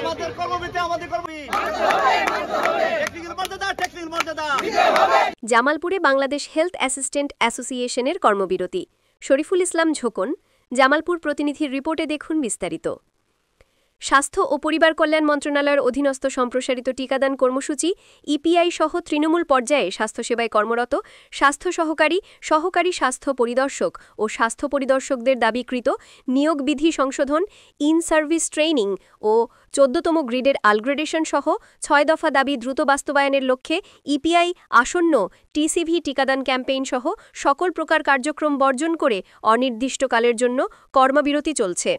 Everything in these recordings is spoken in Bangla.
আমাদের কর্মবিরতি আমাদের টেকনিক্যাল মর্যাদা। জামালপুরে বাংলাদেশ হেলথ অ্যাসিস্ট্যান্ট অ্যাসোসিয়েশনের কর্মবিরতি। শরীফুল ইসলাম ঝোকন, জামালপুর প্রতিনিধির রিপোর্টে দেখুন বিস্তারিত। স্বাস্থ্য ও পরিবার কল্যাণ মন্ত্রণালয়ের অধীনস্থ সম্প্রসারিত টিকাদান কর্মসূচি ইপিআই সহ তৃণমূল পর্যায়ে স্বাস্থ্যসেবায় কর্মরত স্বাস্থ্য সহকারী, সহকারী স্বাস্থ্য পরিদর্শক ও স্বাস্থ্য পরিদর্শকদের দাবিকৃত নিয়োগ বিধি সংশোধন, ইন সার্ভিস ট্রেনিং ও ১৪তম গ্রেডের আপগ্রেডেশন সহ ৬ দফা দাবি দ্রুত বাস্তবায়নের লক্ষ্যে ইপিআই আসন্ন টিসিভি টিকাদান ক্যাম্পেইন সহ সকল প্রকার কার্যক্রম বর্জন করে অনির্দিষ্টকালের জন্য কর্মবিরতি চলছে।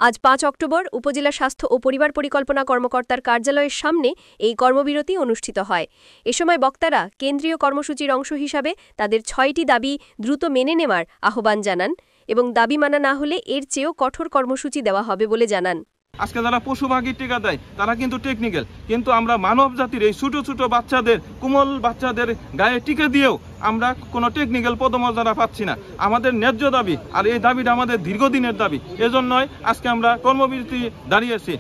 আজ ৫ অক্টোবর উপজেলা স্বাস্থ্য ও পরিবার পরিকল্পনা কর্মকর্তার কার্যালয়ের সামনে এই কর্মবিরতি অনুষ্ঠিত হয়। এ সময় বক্তারা কেন্দ্রীয় কর্মসূচির অংশ হিসাবে তাদের ৬টি দাবি দ্রুত মেনে নেওয়ার আহ্বান জানান এবং দাবি মানা না হলে এর চেয়েও কঠোর কর্মসূচি দেওয়া হবে বলে জানান। আজকে যারা পশুপাখির টিকা দেয় তারা কিন্তু টেকনিক্যাল, কিন্তু আমরা মানব জাতির এই ছোট ছোট বাচ্চাদের, কোমল বাচ্চাদের গায়ে টিকা দিয়েও আমরা কোনো টেকনিক্যাল পদমর্যাদা পাচ্ছি না। আমাদের ন্যায্য দাবি, আর এই দাবিটা আমাদের দীর্ঘদিনের দাবি, এজন্যই আজকে আমরা কর্মবিরতি দাঁড়িয়েছি।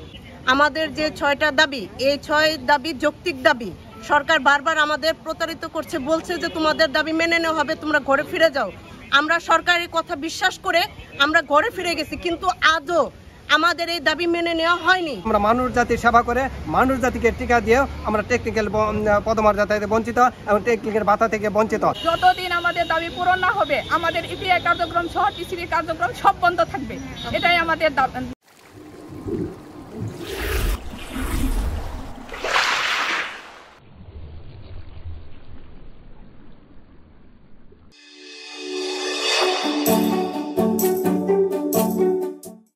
আমাদের যে ৬টা দাবি, এই ৬ দাবি যৌক্তিক দাবি। সরকার বারবার আমাদের প্রতারিত করছে, বলছে যে তোমাদের দাবি মেনে নেওয়া হবে, তোমরা ঘরে ফিরে যাও। আমরা সরকারের কথা বিশ্বাস করে আমরা ঘরে ফিরে গেছি, কিন্তু আজও আমাদের এই দাবি মেনে নেওয়া হয়নি। আমরা মানুষ জাতির সেবা করে মানুষ জাতিকে টিকা দিয়েও আমরা টেকনিক্যাল পদমর্যাদা থেকে বঞ্চিত এবং টেকনিক্যাল ভাতা থেকে বঞ্চিত। যতদিন আমাদের দাবি পূরণ না হবে আমাদের ইপিআই কার্যক্রম সহ টিসিবি কার্যক্রম সব বন্ধ থাকবে, এটাই আমাদের দাবি।